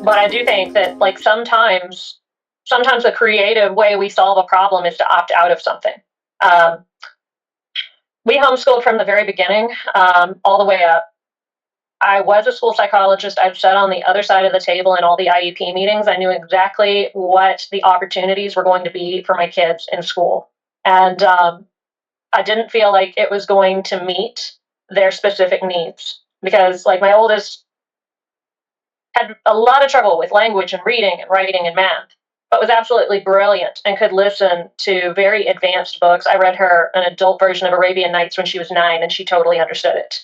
But I do think that like sometimes the creative way we solve a problem is to opt out of something. Um, we homeschooled from the very beginning, all the way up. I was a school psychologist. I've sat on the other side of the table in all the IEP meetings. I knew exactly what the opportunities were going to be for my kids in school. And I didn't feel like it was going to meet their specific needs because, like, my oldest had a lot of trouble with language and reading and writing and math, but was absolutely brilliant and could listen to very advanced books. I read her an adult version of Arabian Nights when she was 9, and she totally understood it.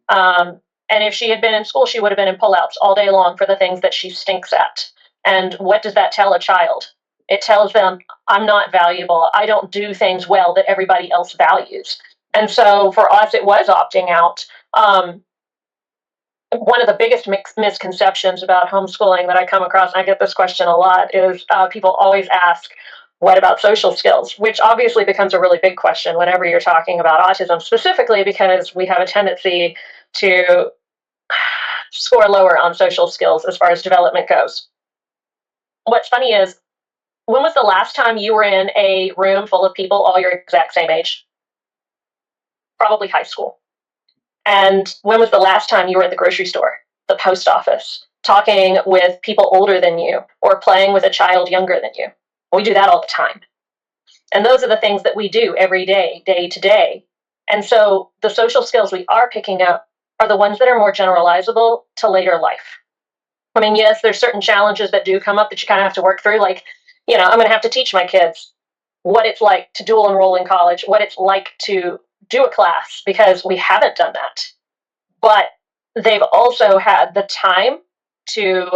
And if she had been in school, she would have been in pullouts all day long for the things that she stinks at. And what does that tell a child? It tells them, I'm not valuable. I don't do things well that everybody else values. And so for us, it was opting out. One of the biggest misconceptions about homeschooling that I come across, and I get this question a lot, is people always ask, what about social skills? Which obviously becomes a really big question whenever you're talking about autism, specifically because we have a tendency to score lower on social skills as far as development goes. What's funny is, when was the last time you were in a room full of people all your exact same age? Probably high school. And when was the last time you were at the grocery store, the post office, talking with people older than you, or playing with a child younger than you? We do that all the time. And those are the things that we do every day, day to day. And so the social skills we are picking up are the ones that are more generalizable to later life. I mean, yes, there's certain challenges that do come up that you kind of have to work through. Like, I'm going to have to teach my kids what it's like to dual enroll in college, what it's like to do a class, because we haven't done that. But they've also had the time to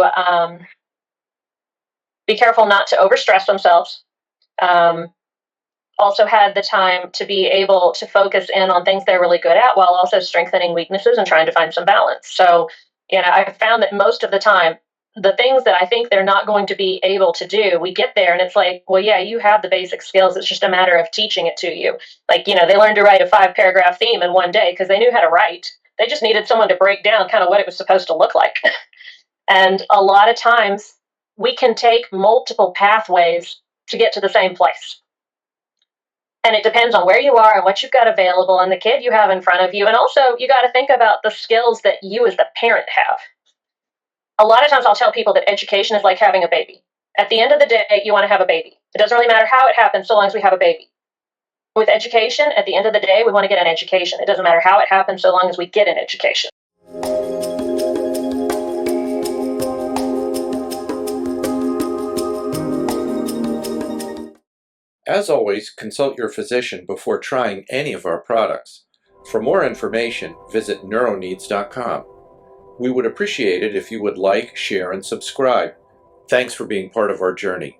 be careful not to overstress themselves. Also had the time to be able to focus in on things they're really good at while also strengthening weaknesses and trying to find some balance. So, I've found that most of the time, the things that I think they're not going to be able to do, we get there and it's like, well, yeah, you have the basic skills. It's just a matter of teaching it to you. Like, they learned to write a 5-paragraph theme in one day because they knew how to write. They just needed someone to break down kind of what it was supposed to look like. And a lot of times we can take multiple pathways to get to the same place. And it depends on where you are and what you've got available and the kid you have in front of you. And also, you got to think about the skills that you as the parent have. A lot of times I'll tell people that education is like having a baby. At the end of the day, you want to have a baby. It doesn't really matter how it happens so long as we have a baby. With education, at the end of the day, we want to get an education. It doesn't matter how it happens so long as we get an education. As always, consult your physician before trying any of our products. For more information, visit neuroneeds.com. We would appreciate it if you would like, share, and subscribe. Thanks for being part of our journey.